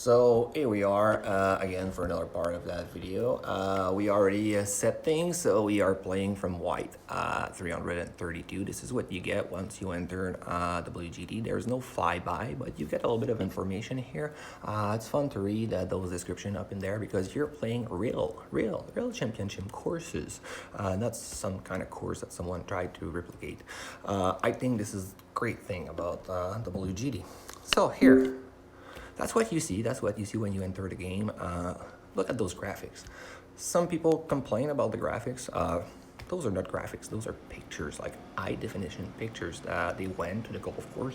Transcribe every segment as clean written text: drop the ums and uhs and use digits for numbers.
So here we are again for another part of that video. We already set things, so we are playing from white 332. This is what you get once you enter WGD. There's no flyby, but you get a little bit of information here. It's fun to read those description up in there because you're playing real championship courses, not some kind of course that someone tried to replicate. I think this is a great thing about WGD. So here. That's what you see. That's what you see when you enter the game. Look at those graphics. Some people complain about the graphics. Those are not graphics. Those are pictures, like high definition pictures that they went to the golf course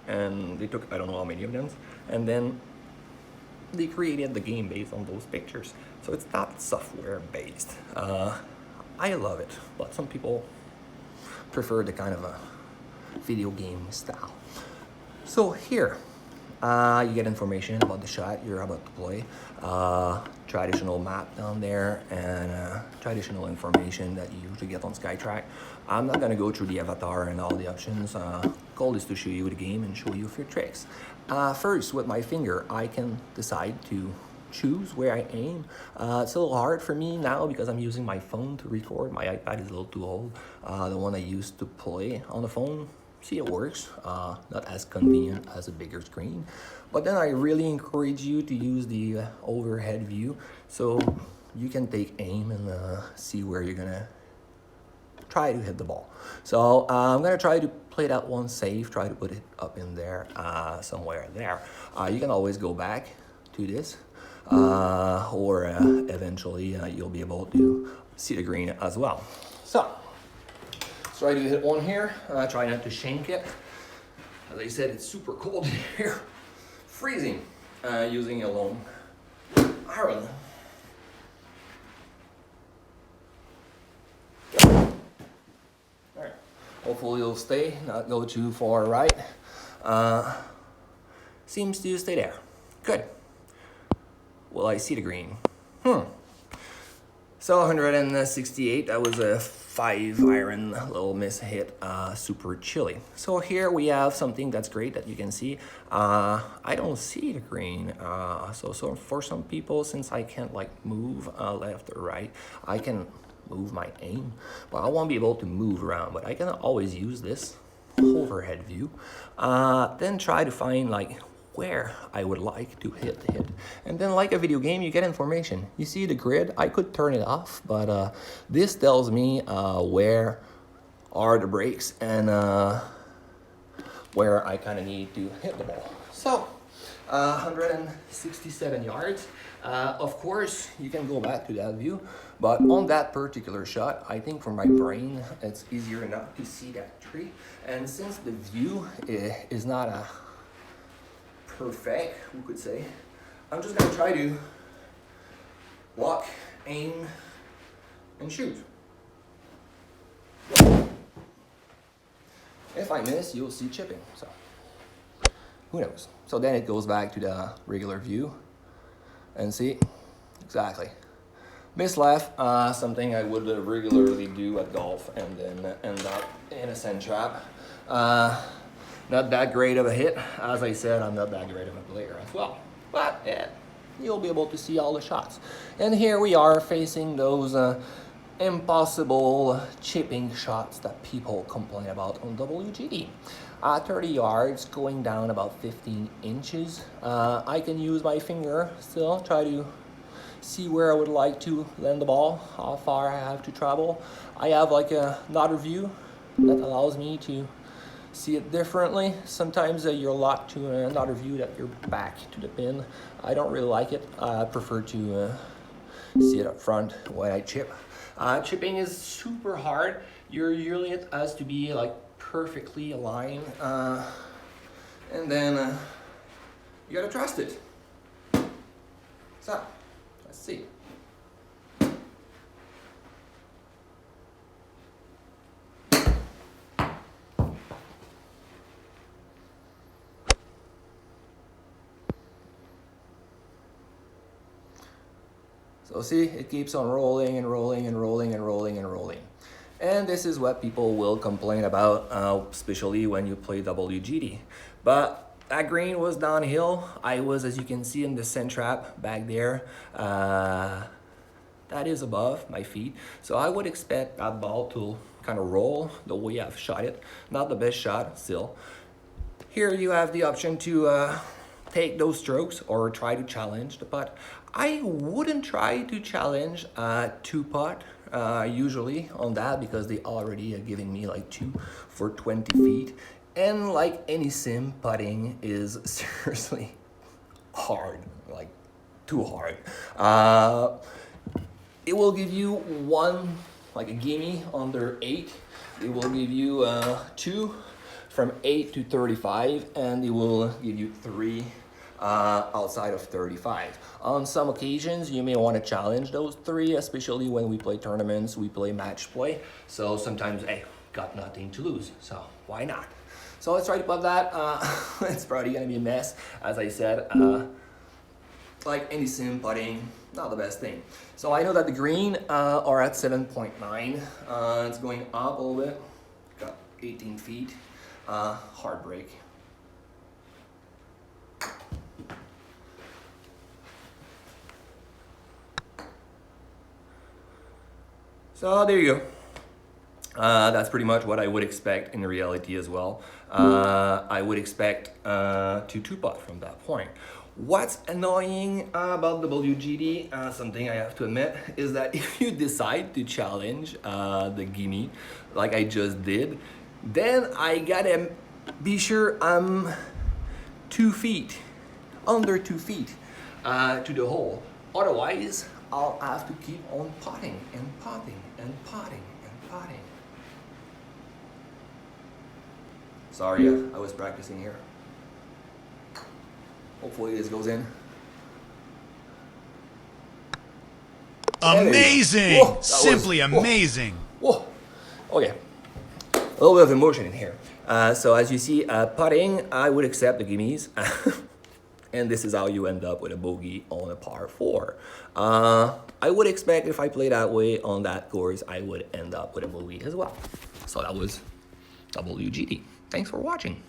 and they took I don't know how many of them, and then they created the game based on those pictures. So it's not software based. I love it, but some people prefer the kind of a video game style. So here. You get information about the shot you're about to play, traditional map down there, and traditional information that you usually get on Skytrak. I'm not going to go through the avatar and all the options. Goal is to show you the game and show you a few tricks. First, with my finger, I can decide to choose where I aim. It's a little hard for me now because I'm using my phone to record. My iPad is a little too old. The one I used to play on the phone, see, it works, not as convenient as a bigger screen, but then I really encourage you to use the overhead view so you can take aim and see where you're gonna try to hit the ball. So I'm gonna try to play that one safe, try to put it up in there, somewhere there. You can always go back to this, or eventually you'll be able to see the green as well. So try to hit one here. Try not to shank it. As I said, it's super cold here. Freezing. Using a long iron. Alright. Hopefully it'll stay, not go too far right. Seems to stay there. Good. Well, I see the green. So 168, that was a 5 iron, little miss hit, super chilly. So here we have something that's great that you can see. I don't see the green. So for some people, since I can't like move left or right, I can move my aim, but I won't be able to move around, but I can always use this overhead view. Then try to find like where I would like to hit. And then like a video game, you get information. You see the grid, I could turn it off, but this tells me where are the breaks and where I kind of need to hit the ball. So 167 yards. Of course, you can go back to that view, but on that particular shot, I think for my brain, it's easier not to see that tree. And since the view is not a perfect, we could say, I'm just gonna try to walk, aim, and shoot. If I miss, you'll see chipping, so who knows. So then it goes back to the regular view and see exactly. Miss left, something I would regularly do at golf and then end up in a sand trap. Not that great of a hit. As I said, I'm not that great of a player as well. But yeah, you'll be able to see all the shots. And here we are facing those impossible chipping shots that people complain about on WGD. 30 yards, going down about 15 inches. I can use my finger still, try to see where I would like to land the ball, how far I have to travel. I have like another view that allows me to see it differently. Sometimes you're locked to another view that you're back to the pin. I don't really like it. I prefer to see it up front when I chip. Chipping is super hard. Your unit has to be like perfectly aligned, and then you gotta trust it. So let's see. So see, it keeps on rolling and rolling and rolling and rolling and rolling. And this is what people will complain about, especially when you play WGD. But that green was downhill. I was, as you can see, in the sand trap back there. That is above my feet. So I would expect that ball to kind of roll the way I've shot it. Not the best shot still. Here you have the option to take those strokes or try to challenge the putt. I wouldn't try to challenge two putt usually on that, because they already are giving me like 2 for 20 feet. And like any sim, putting is seriously hard, like too hard. It will give you one, like a gimme under 8. It will give you 2 from 8 to 35, and it will give you 3 outside of 35. On some occasions, you may want to challenge those 3, especially when we play tournaments, we play match play. So sometimes, hey, got nothing to lose, so why not? So let's try to put that. It's probably gonna be a mess, as I said. Like any sim, putting, not the best thing. So I know that the green are at 7.9. It's going up a little bit. Got 18 feet. Hard break. So there you go. That's pretty much what I would expect in reality as well. I would expect to 2-putt from that point. What's annoying about the WGD, something I have to admit, is that if you decide to challenge the gimme, like I just did, then I gotta be sure I'm 2 feet, under 2 feet to the hole. Otherwise, I'll have to keep on putting and putting and putting and putting. Sorry, I was practicing here. Hopefully this goes in. Amazing! Whoa, Simply amazing. Whoa. Okay. A little bit of emotion in here. So as you see, putting, I would accept the gimmies. And this is how you end up with a bogey on a par 4. I would expect if I play that way on that course, I would end up with a bogey as well. So that was WGD. Thanks for watching.